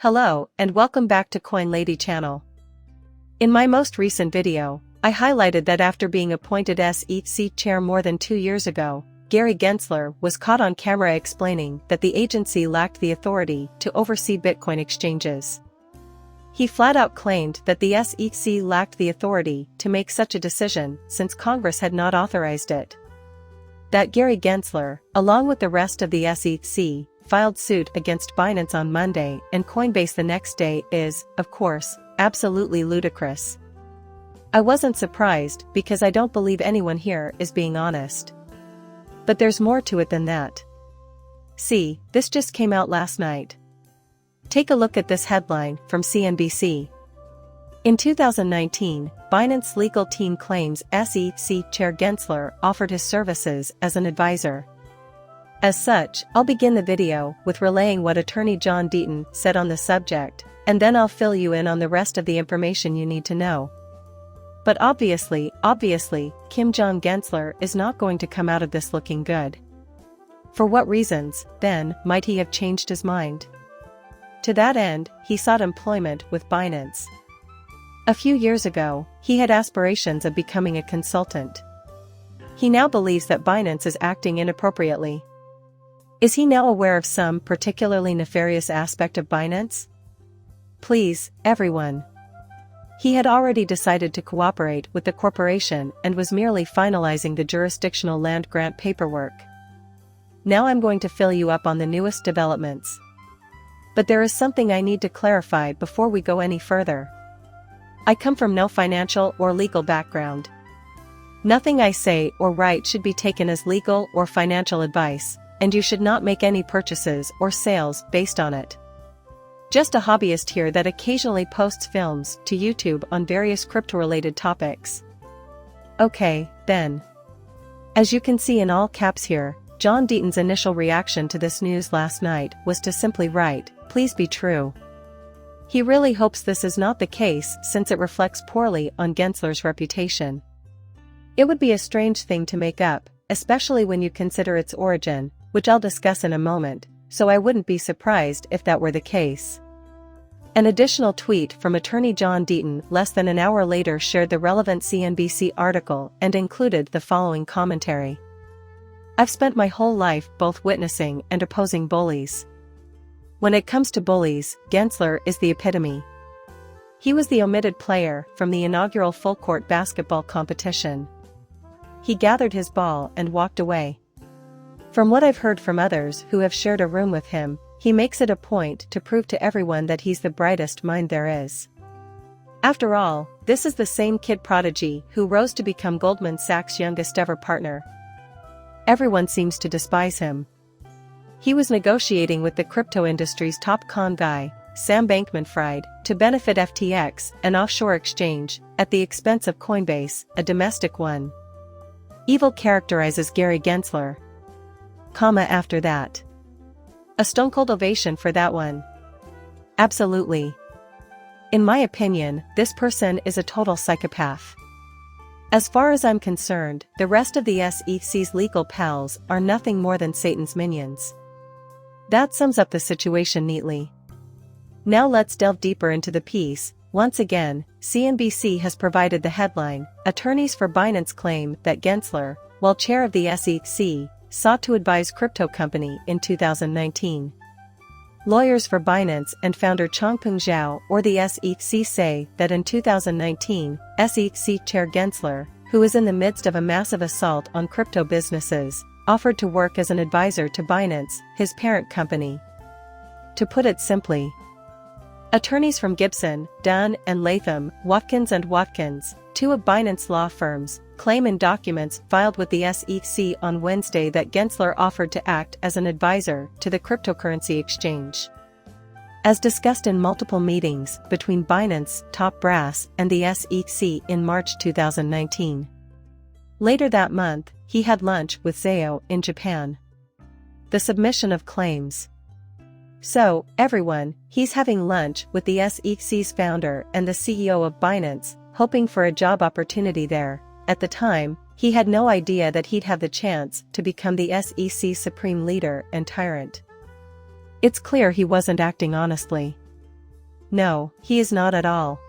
Hello, and welcome back to Coin Lady channel. In my most recent video, I highlighted that after being appointed SEC chair more than 2 years ago, Gary Gensler was caught on camera explaining that the agency lacked the authority to oversee Bitcoin exchanges. He flat out claimed that the SEC lacked the authority to make such a decision since Congress had not authorized it. That Gary Gensler, along with the rest of the SEC, filed suit against Binance on Monday and Coinbase the next day is, of course, absolutely ludicrous. I wasn't surprised because I don't believe anyone here is being honest. But there's more to it than that. See, this just came out last night. Take a look at this headline from CNBC. In 2019, Binance legal team claims SEC Chair Gensler offered his services as an advisor. As such, I'll begin the video with relaying what attorney John Deaton said on the subject, and then I'll fill you in on the rest of the information you need to know. But obviously, Kim Jong Gensler is not going to come out of this looking good. For what reasons, then, might he have changed his mind? To that end, he sought employment with Binance. A few years ago, he had aspirations of becoming a consultant. He now believes that Binance is acting inappropriately. Is he now aware of some particularly nefarious aspect of Binance? Please, everyone. He had already decided to cooperate with the corporation and was merely finalizing the jurisdictional land grant paperwork. Now I'm going to fill you up on the newest developments. But there is something I need to clarify before we go any further. I come from no financial or legal background. Nothing I say or write should be taken as legal or financial advice, and you should not make any purchases or sales based on it. Just a hobbyist here that occasionally posts films to YouTube on various crypto-related topics. Okay, then. As you can see in all caps here, John Deaton's initial reaction to this news last night was to simply write, "Please be true." He really hopes this is not the case since it reflects poorly on Gensler's reputation. It would be a strange thing to make up, especially when you consider its origin, which I'll discuss in a moment, so I wouldn't be surprised if that were the case. An additional tweet from attorney John Deaton less than an hour later shared the relevant CNBC article and included the following commentary. I've spent my whole life both witnessing and opposing bullies. When it comes to bullies, Gensler is the epitome. He was the omitted player from the inaugural full-court basketball competition. He gathered his ball and walked away. From what I've heard from others who have shared a room with him, he makes it a point to prove to everyone that he's the brightest mind there is. After all, this is the same kid prodigy who rose to become Goldman Sachs' youngest ever partner. Everyone seems to despise him. He was negotiating with the crypto industry's top con guy, Sam Bankman-Fried, to benefit FTX, an offshore exchange, at the expense of Coinbase, a domestic one. Evil characterizes Gary Gensler. After that. A stone-cold ovation for that one. Absolutely. In my opinion, this person is a total psychopath. As far as I'm concerned, the rest of the SEC's legal pals are nothing more than Satan's minions. That sums up the situation neatly. Now let's delve deeper into the piece. Once again, CNBC has provided the headline, Attorneys for Binance claim that Gensler, while chair of the SEC, sought to advise crypto company in 2019. Lawyers for Binance and founder Changpeng Zhao or the SEC say that in 2019, SEC Chair Gensler, who is in the midst of a massive assault on crypto businesses, offered to work as an advisor to Binance, his parent company. To put it simply, attorneys from Gibson, Dunn and Latham, Watkins & Watkins, two of Binance law firms, claim in documents filed with the SEC on Wednesday that Gensler offered to act as an advisor to the cryptocurrency exchange. As discussed in multiple meetings between Binance top brass and the SEC in March 2019. Later that month, he had lunch with Zhao in Japan. The submission of claims. So, everyone, he's having lunch with the SEC's founder and the CEO of Binance, hoping for a job opportunity there. At the time, he had no idea that he'd have the chance to become the SEC's supreme leader and tyrant. It's clear he wasn't acting honestly. No, he is not at all.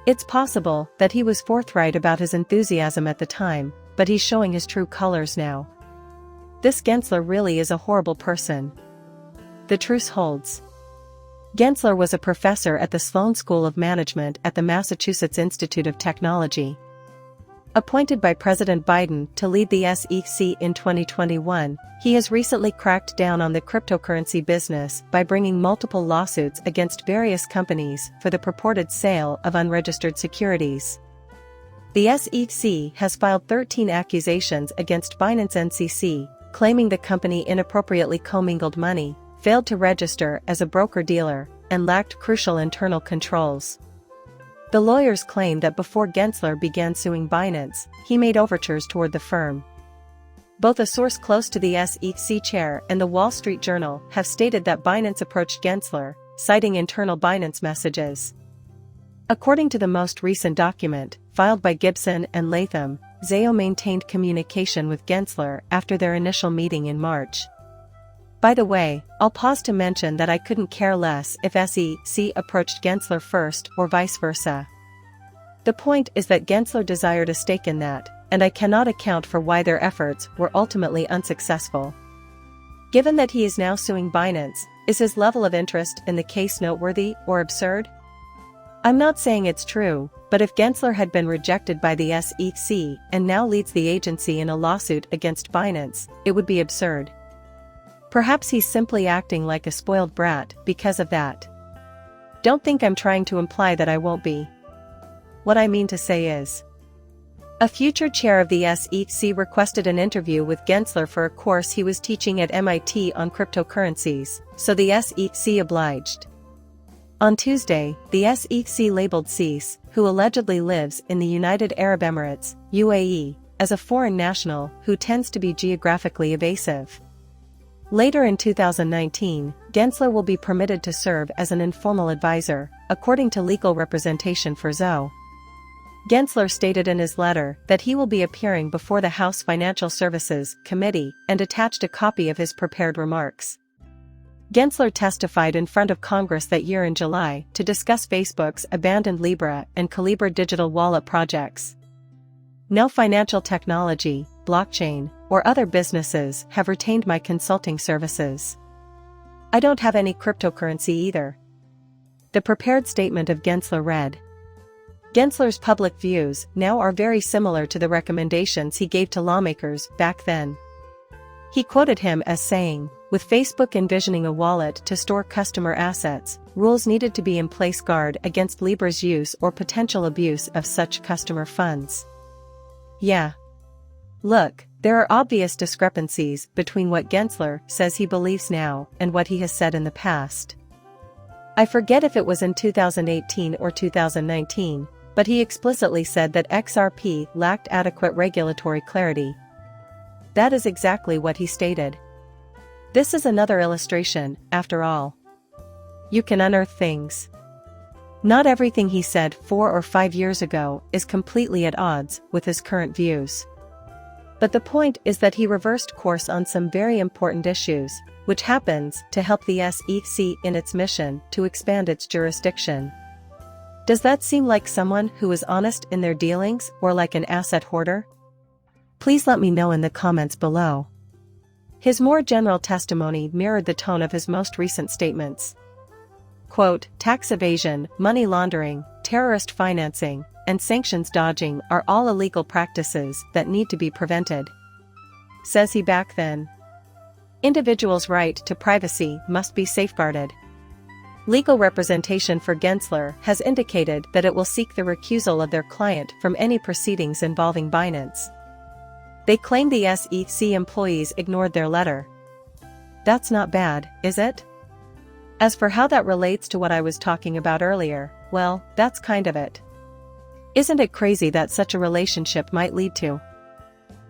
It's possible that he was forthright about his enthusiasm at the time, but he's showing his true colors now. This Gensler really is a horrible person. The truce holds. Gensler was a professor at the Sloan School of Management at the Massachusetts Institute of Technology. Appointed by President Biden to lead the SEC in 2021, he has recently cracked down on the cryptocurrency business by bringing multiple lawsuits against various companies for the purported sale of unregistered securities. The SEC has filed 13 accusations against Binance NCC, claiming the company inappropriately commingled money, failed to register as a broker-dealer, and lacked crucial internal controls. The lawyers claim that before Gensler began suing Binance, he made overtures toward the firm. Both a source close to the SEC chair and the Wall Street Journal have stated that Binance approached Gensler, citing internal Binance messages. According to the most recent document, filed by Gibson and Latham, Zayo maintained communication with Gensler after their initial meeting in March. By the way, I'll pause to mention that I couldn't care less if SEC approached Gensler first or vice versa. The point is that Gensler desired a stake in that, and I cannot account for why their efforts were ultimately unsuccessful. Given that he is now suing Binance, is his level of interest in the case noteworthy or absurd? I'm not saying it's true, but if Gensler had been rejected by the SEC and now leads the agency in a lawsuit against Binance, it would be absurd. Perhaps he's simply acting like a spoiled brat because of that. Don't think I'm trying to imply that I won't be. What I mean to say is, a future chair of the SEC requested an interview with Gensler for a course he was teaching at MIT on cryptocurrencies, so the SEC obliged. On Tuesday, the SEC labeled Cease, who allegedly lives in the United Arab Emirates, UAE, as a foreign national who tends to be geographically evasive. Later in 2019, Gensler will be permitted to serve as an informal advisor, according to legal representation for Zoe. Gensler stated in his letter that he will be appearing before the House Financial Services Committee and attached a copy of his prepared remarks. Gensler testified in front of Congress that year in July to discuss Facebook's abandoned Libra and Calibra digital wallet projects. No financial technology, blockchain, or other businesses have retained my consulting services. I don't have any cryptocurrency either. The prepared statement of Gensler read. Gensler's public views now are very similar to the recommendations he gave to lawmakers back then. He quoted him as saying, with Facebook envisioning a wallet to store customer assets, rules needed to be in place to guard against Libra's use or potential abuse of such customer funds. Yeah. Look, there are obvious discrepancies between what Gensler says he believes now and what he has said in the past. I forget if it was in 2018 or 2019, but he explicitly said that XRP lacked adequate regulatory clarity. That is exactly what he stated. This is another illustration, after all. You can unearth things. Not everything he said 4 or 5 years ago is completely at odds with his current views. But the point is that he reversed course on some very important issues, which happens to help the SEC in its mission to expand its jurisdiction. Does that seem like someone who is honest in their dealings or like an asset hoarder? Please let me know in the comments below. His more general testimony mirrored the tone of his most recent statements. Quote, tax evasion, money laundering, terrorist financing, and sanctions dodging are all illegal practices that need to be prevented. Says he back then. Individuals' right to privacy must be safeguarded. Legal representation for Gensler has indicated that it will seek the recusal of their client from any proceedings involving Binance. They claim the SEC employees ignored their letter. That's not bad, is it? As for how that relates to what I was talking about earlier, well, that's kind of it. Isn't it crazy that such a relationship might lead to?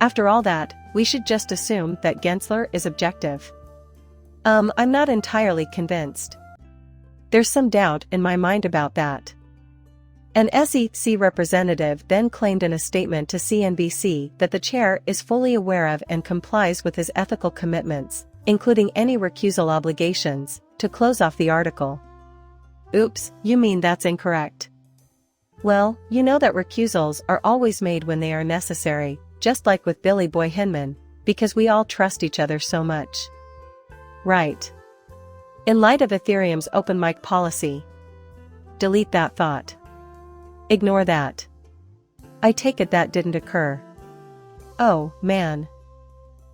After all that, we should just assume that Gensler is objective. I'm not entirely convinced. There's some doubt in my mind about that. An SEC representative then claimed in a statement to CNBC that the chair is fully aware of and complies with his ethical commitments, including any recusal obligations, to close off the article. Oops, you mean that's incorrect. Well, you know that recusals are always made when they are necessary, just like with Billy Boy Hinman, because we all trust each other so much. Right. In light of Ethereum's open mic policy. Delete that thought. Ignore that. I take it that didn't occur. Oh, man.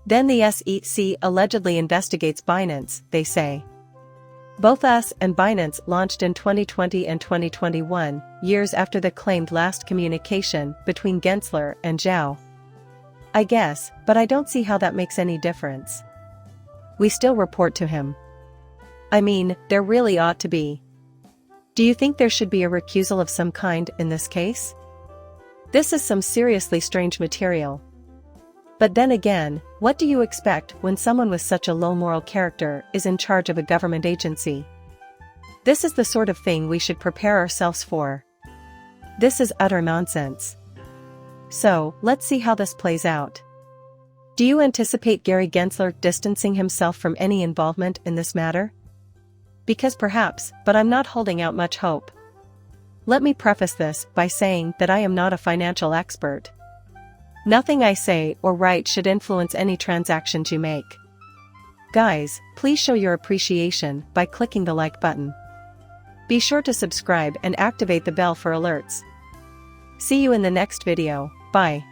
Then the SEC allegedly investigates Binance, they say. Both us and Binance launched in 2020 and 2021, years after the claimed last communication between Gensler and Zhao. I guess, but I don't see how that makes any difference. We still report to him. I mean, there really ought to be. Do you think there should be a recusal of some kind in this case? This is some seriously strange material. But then again, what do you expect when someone with such a low moral character is in charge of a government agency? This is the sort of thing we should prepare ourselves for. This is utter nonsense. So, let's see how this plays out. Do you anticipate Gary Gensler distancing himself from any involvement in this matter? Because perhaps, but I'm not holding out much hope. Let me preface this by saying that I am not a financial expert. Nothing I say or write should influence any transactions you make. Guys, please show your appreciation by clicking the like button. Be sure to subscribe and activate the bell for alerts. See you in the next video, bye.